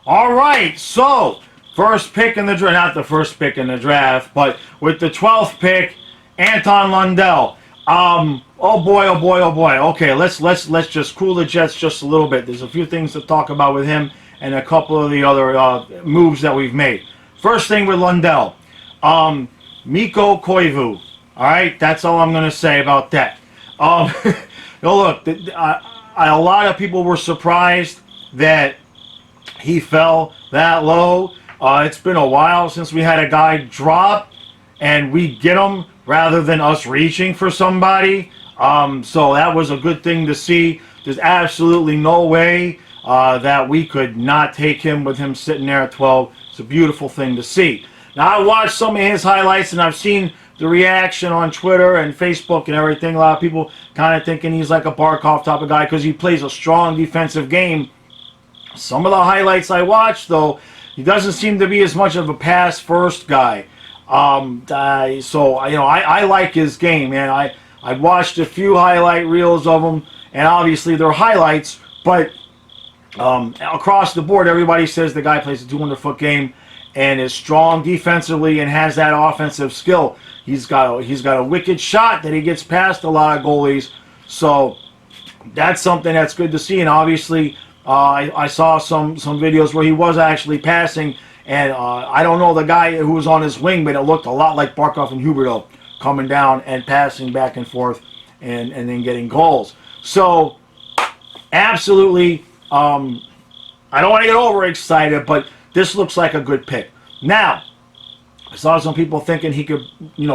All right, so first pick in the draft, not the first pick in the draft, but with the 12th pick, Anton Lundell. Oh boy, oh boy, oh boy. Okay, let's just cool the jets just a little bit. There's a few things to talk about with him and a couple of the other moves that we've made. First thing with Lundell, Mikko Koivu. All right, that's all I'm gonna say about that. Look, a lot of people were surprised that he fell that low. It's been a while since we had a guy drop and we get him rather than us reaching for somebody. So that was a good thing to see. There's absolutely no way that we could not take him with him sitting there at 12. It's a beautiful thing to see. Now, I watched some of his highlights and I've seen the reaction on Twitter and Facebook and everything. A lot of people kind of thinking he's like a Barkov type of guy because he plays a strong defensive game. Some of the highlights I watched, though, he doesn't seem to be as much of a pass-first guy. I like his game, man. I watched a few highlight reels of him, and obviously they're highlights, but across the board, everybody says the guy plays a 200-foot game and is strong defensively and has that offensive skill. He's got a wicked shot that he gets past a lot of goalies, so that's something that's good to see. And obviously, I saw some videos where he was actually passing, and I don't know the guy who was on his wing, but it looked a lot like Barkov and Huberdeau coming down and passing back and forth and then getting goals. So, absolutely, I don't want to get overexcited, but this looks like a good pick. Now, I saw some people thinking he could,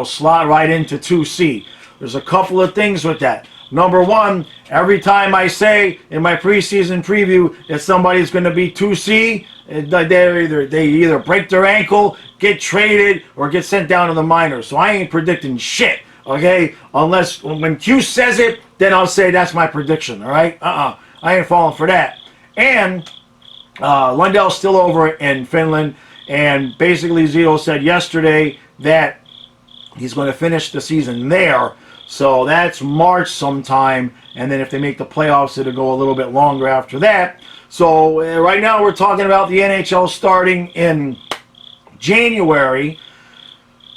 slot right into 2C. There's a couple of things with that. Number one, every time I say in my preseason preview that somebody's going to be 2C, they either break their ankle, get traded, or get sent down to the minors. So I ain't predicting shit, okay? Unless when Q says it, then I'll say that's my prediction, all right? I ain't falling for that. And Lundell's still over in Finland, and basically Zito said yesterday that he's going to finish the season there. So that's March sometime, and then if they make the playoffs, it'll go a little bit longer after that. So right now we're talking about the NHL starting in January.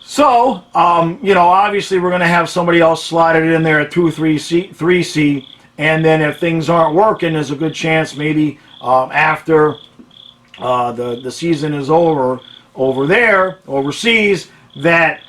So, obviously we're going to have somebody else slotted in there at 3C, and then if things aren't working, there's a good chance maybe after the season is over there, overseas, that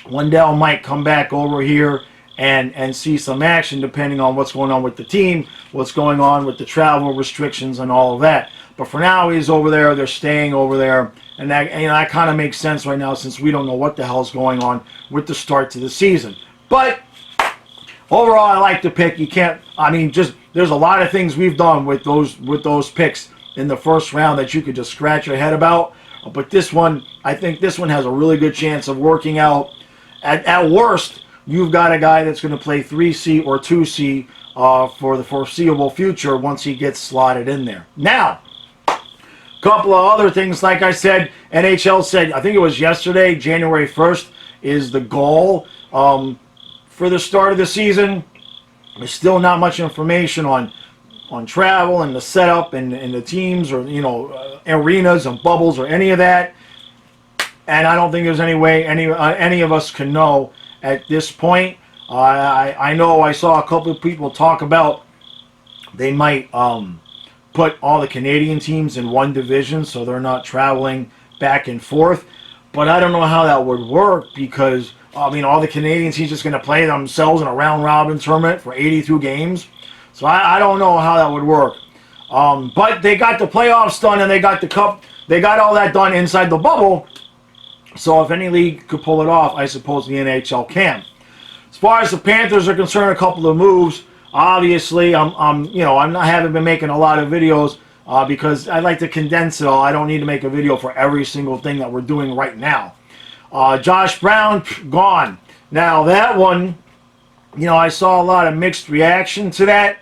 Lundell might come back over here and see some action depending on what's going on with the team, what's going on with the travel restrictions and all of that. But for now, he's over there. They're staying over there. And that kind of makes sense right now since we don't know what the hell's going on with the start to the season. But overall, I like the pick. There's a lot of things we've done with those picks in the first round that you could just scratch your head about. But this one, I think this one has a really good chance of working out. At worst, you've got a guy that's going to play 3C or 2C for the foreseeable future once he gets slotted in there. Now, a couple of other things, like I said, NHL said, I think it was yesterday, January 1st, is the goal for the start of the season. There's still not much information on travel and the setup and the teams or, arenas and bubbles or any of that. And I don't think there's any way any of us can know at this point. I know I saw a couple of people talk about they might put all the Canadian teams in one division so they're not traveling back and forth. But I don't know how that would work because, all the Canadian teams just going to play themselves in a round-robin tournament for 82 games. So I don't know how that would work. But they got the playoffs done and they got the cup. They got all that done inside the bubble. So if any league could pull it off, I suppose the NHL can. As far as the Panthers are concerned, a couple of moves. Obviously, I haven't been making a lot of videos because I like to condense it all. I don't need to make a video for every single thing that we're doing right now. Josh Brown, gone. Now that one, I saw a lot of mixed reaction to that.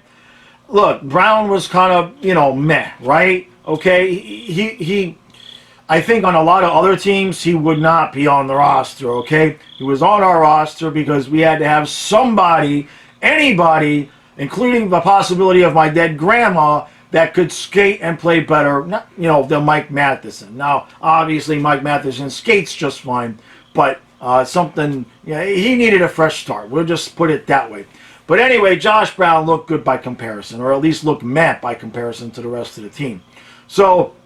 Look, Brown was kind of, meh, right? Okay, I think on a lot of other teams, he would not be on the roster, okay? He was on our roster because we had to have somebody, anybody, including the possibility of my dead grandma, that could skate and play better, than Mike Matheson. Now, obviously, Mike Matheson skates just fine, but he needed a fresh start. We'll just put it that way. But anyway, Josh Brown looked good by comparison, or at least looked meh by comparison to the rest of the team. So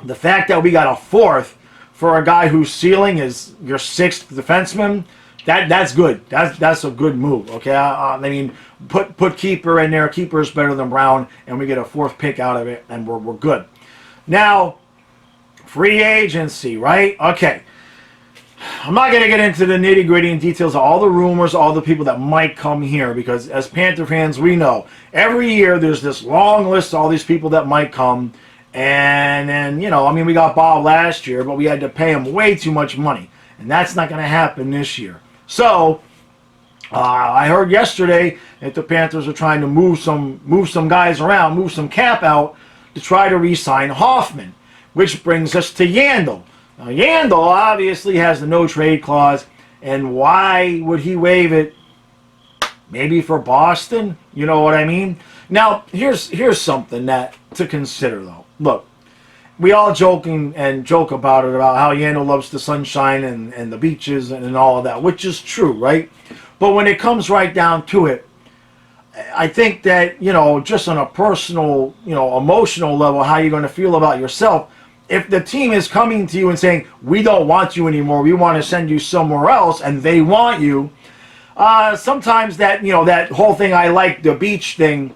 the fact that we got a fourth for a guy whose ceiling is your sixth defenseman, that's good. That's a good move. Okay, I mean, put keeper in there. Keeper is better than Brown, and we get a fourth pick out of it, and we're good. Now, free agency, right? Okay. I'm not going to get into the nitty-gritty and details of all the rumors, all the people that might come here, because as Panther fans, we know every year there's this long list of all these people that might come. And then, we got Bob last year, but we had to pay him way too much money. And that's not going to happen this year. So, I heard yesterday that the Panthers are trying to move some guys around, move some cap out to try to re-sign Hoffman, which brings us to Yandel. Now, Yandel obviously has the no-trade clause, and why would he waive it? Maybe for Boston? You know what I mean? Now, here's something that to consider, though. Look, we all joke about it, about how Yandel loves the sunshine and the beaches and all of that, which is true, right? But when it comes right down to it, I think that, just on a personal, emotional level, how you're going to feel about yourself, if the team is coming to you and saying, we don't want you anymore, we want to send you somewhere else, and they want you, sometimes that, that whole thing, I like the beach thing,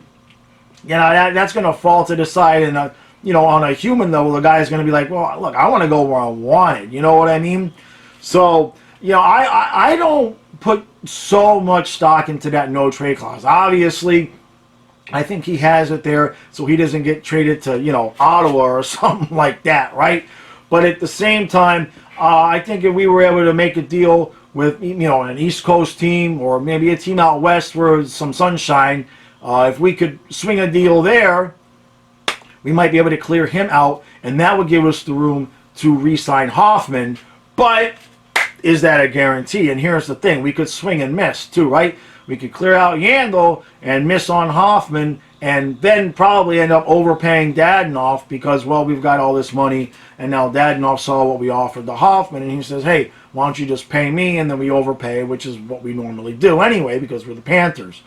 that's going to fall to the side, and, on a human level, the guy's going to be like, well, look, I want to go where I want it, you know what I mean? So, I don't put so much stock into that no-trade clause. Obviously, I think he has it there so he doesn't get traded to, Ottawa or something like that, right? But at the same time, I think if we were able to make a deal with, an East Coast team or maybe a team out west where some sunshine, if we could swing a deal there, we might be able to clear him out, and that would give us the room to re-sign Hoffman. But is that a guarantee? And here's the thing. We could swing and miss, too, right? We could clear out Yandel and miss on Hoffman, and then probably end up overpaying Dadonov because, well, we've got all this money, and now Dadonov saw what we offered to Hoffman, and he says, hey, why don't you just pay me, and then we overpay, which is what we normally do anyway because we're the Panthers.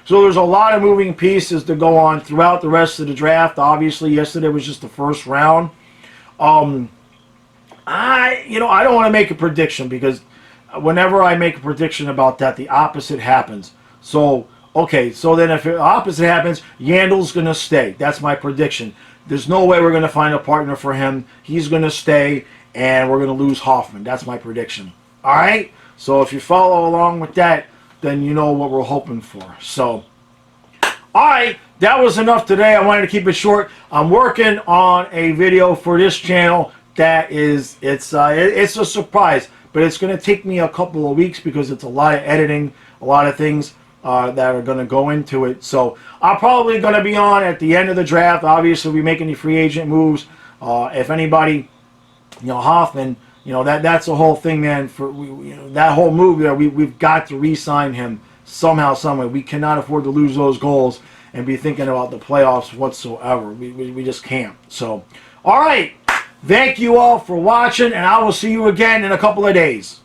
So there's a lot of moving pieces to go on throughout the rest of the draft. Obviously, yesterday was just the first round. I don't want to make a prediction because whenever I make a prediction about that, the opposite happens. So, okay, so then if the opposite happens, Yandel's going to stay. That's my prediction. There's no way we're going to find a partner for him. He's going to stay, and we're going to lose Hoffman. That's my prediction. All right? So if you follow along with that, then you know what we're hoping for. So, all right, that was enough today. I wanted to keep it short. I'm working on a video for this channel that is, it's a surprise. But it's going to take me a couple of weeks because it's a lot of editing, a lot of things that are going to go into it. So I'm probably going to be on at the end of the draft. Obviously, we make any free agent moves. If anybody, Hoffman, that's the whole thing, man. For that whole move there, we've got to re-sign him somehow, someway. We cannot afford to lose those goals and be thinking about the playoffs whatsoever. We just can't. So, all right. Thank you all for watching, and I will see you again in a couple of days.